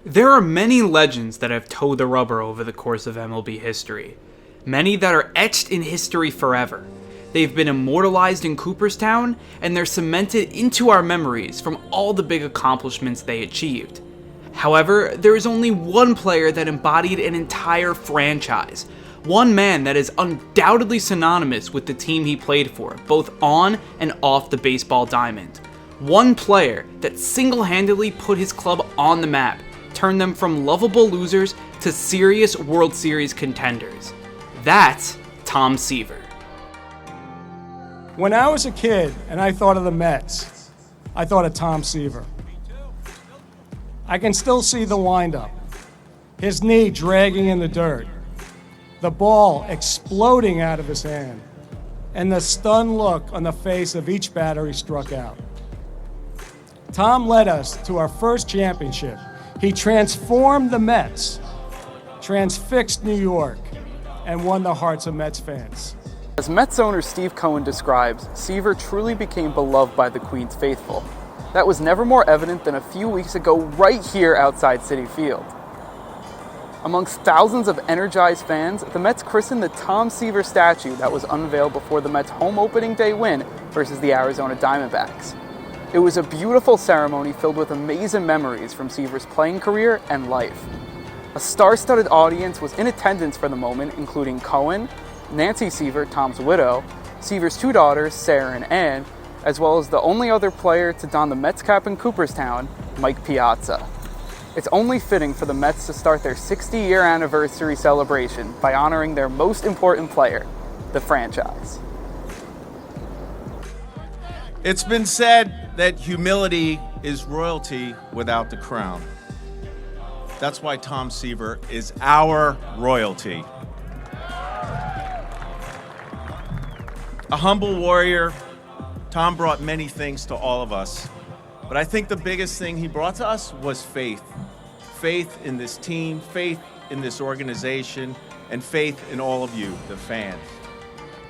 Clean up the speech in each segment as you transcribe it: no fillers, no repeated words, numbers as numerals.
There are many legends that have towed the rubber over the course of MLB history. Many that are etched in history forever. They've been immortalized in Cooperstown, and they're cemented into our memories from all the big accomplishments they achieved. However, there is only one player that embodied an entire franchise. One man that is undoubtedly synonymous with the team he played for, both on and off the baseball diamond. One player that single-handedly put his club on the map, turned them from lovable losers to serious World Series contenders. That's Tom Seaver. When I was a kid and I thought of the Mets, I thought of Tom Seaver. I can still see the windup, his knee dragging in the dirt, the ball exploding out of his hand, and the stunned look on the face of each batter he struck out. Tom led us to our first championship. He transformed the Mets, transfixed New York, and won the hearts of Mets fans. As Mets owner Steve Cohen describes, Seaver truly became beloved by the Queen's faithful. That was never more evident than a few weeks ago right here outside Citi Field. Amongst thousands of energized fans, the Mets christened the Tom Seaver statue that was unveiled before the Mets' home opening day win versus the Arizona Diamondbacks. It was a beautiful ceremony filled with amazing memories from Seaver's playing career and life. A star-studded audience was in attendance for the moment, including Cohen, Nancy Seaver, Tom's widow, Seaver's two daughters, Sarah and Ann, as well as the only other player to don the Mets cap in Cooperstown, Mike Piazza. It's only fitting for the Mets to start their 60-year anniversary celebration by honoring their most important player, the franchise. It's been said that humility is royalty without the crown. That's why Tom Seaver is our royalty. A humble warrior, Tom brought many things to all of us. But I think the biggest thing he brought to us was faith. Faith in this team, faith in this organization, and faith in all of you, the fans.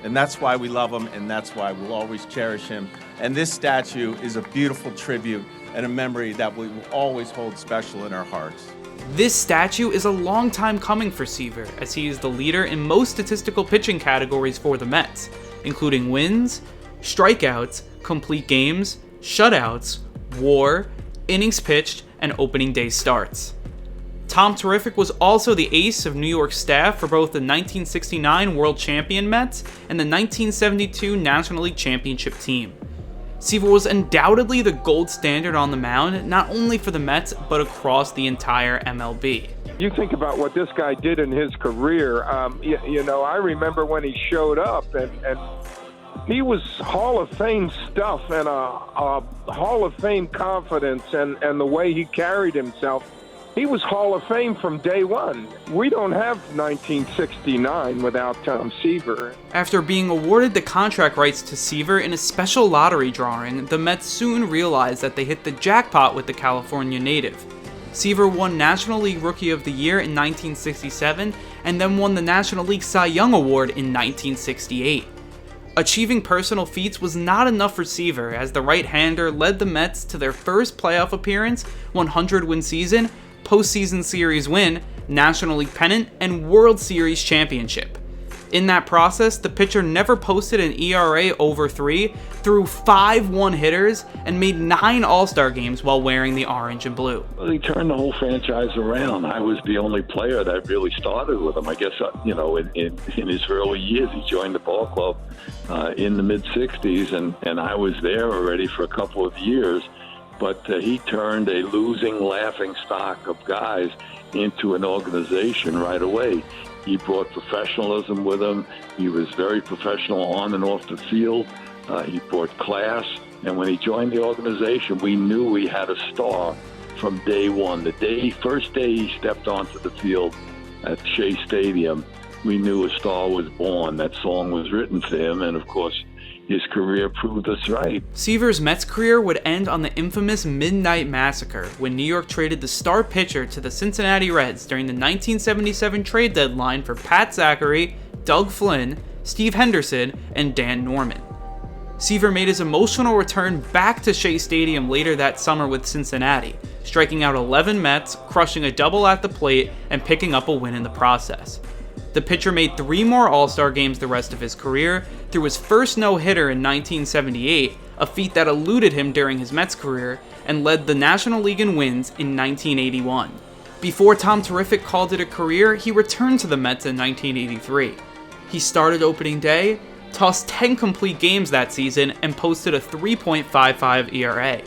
And that's why we love him, and that's why we'll always cherish him. And this statue is a beautiful tribute and a memory that we will always hold special in our hearts. This statue is a long time coming for Seaver, as he is the leader in most statistical pitching categories for the Mets, including wins, strikeouts, complete games, shutouts, WAR, innings pitched, and opening day starts. Tom Terrific was also the ace of New York's staff for both the 1969 World Champion Mets and the 1972 National League Championship team. Seaver was undoubtedly the gold standard on the mound, not only for the Mets, but across the entire MLB. You think about what this guy did in his career. I remember when he showed up, and he was Hall of Fame stuff and a Hall of Fame confidence, and the way he carried himself. He was Hall of Fame from day one. We don't have 1969 without Tom Seaver. After being awarded the contract rights to Seaver in a special lottery drawing, the Mets soon realized that they hit the jackpot with the California native. Seaver won National League Rookie of the Year in 1967 and then won the National League Cy Young Award in 1968. Achieving personal feats was not enough for Seaver, as the right-hander led the Mets to their first playoff appearance, 100-win season, postseason series win, National League pennant, and World Series championship. In that process, the pitcher never posted an ERA over 3, threw 5 one-hitters, and made 9 All-Star games while wearing the orange and blue. Well, he turned the whole franchise around. I was the only player that really started with him. I guess, in his early years, he joined the ball club in the mid-'60s, and I was there already for a couple of years. But he turned a losing, laughing stock of guys into an organization right away. He brought professionalism with him. He was very professional on and off the field. He brought class. And when he joined the organization, we knew we had a star from day one. First day he stepped onto the field at Shea Stadium, we knew a star was born. That song was written for him, and of course, his career proved us right. Seaver's Mets career would end on the infamous Midnight Massacre, when New York traded the star pitcher to the Cincinnati Reds during the 1977 trade deadline for Pat Zachary, Doug Flynn, Steve Henderson, and Dan Norman. Seaver made his emotional return back to Shea Stadium later that summer with Cincinnati, striking out 11 Mets, crushing a double at the plate, and picking up a win in the process. The pitcher made 3 more All-Star games the rest of his career, threw his first no-hitter in 1978, a feat that eluded him during his Mets career, and led the National League in wins in 1981. Before Tom Terrific called it a career, he returned to the Mets in 1983. He started opening day, tossed 10 complete games that season, and posted a 3.55 ERA.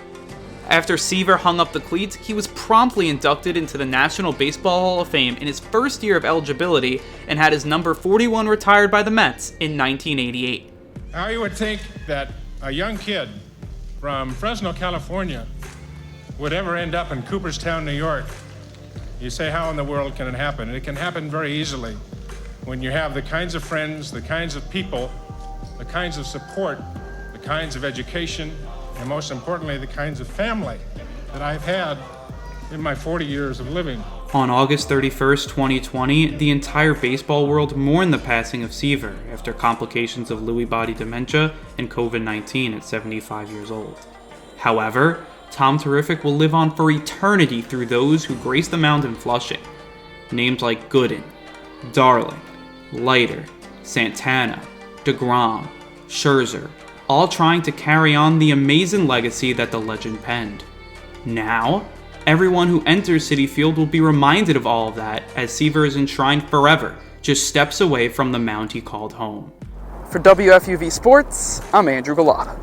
After Seaver hung up the cleats, he was promptly inducted into the National Baseball Hall of Fame in his first year of eligibility and had his number 41 retired by the Mets in 1988. How you would think that a young kid from Fresno, California would ever end up in Cooperstown, New York? You say, how in the world can it happen? And it can happen very easily when you have the kinds of friends, the kinds of people, the kinds of support, the kinds of education, and most importantly, the kinds of family that I've had in my 40 years of living. On August 31st, 2020, the entire baseball world mourned the passing of Seaver after complications of Lewy body dementia and COVID-19 at 75 years old. However, Tom Terrific will live on for eternity through those who grace the mound in Flushing. Names like Gooden, Darling, Leiter, Santana, DeGrom, Scherzer, all trying to carry on the amazing legacy that the legend penned. Now, everyone who enters Citi Field will be reminded of all of that as Seaver is enshrined forever, just steps away from the mound he called home. For WFUV Sports, I'm Andrew Gullotta.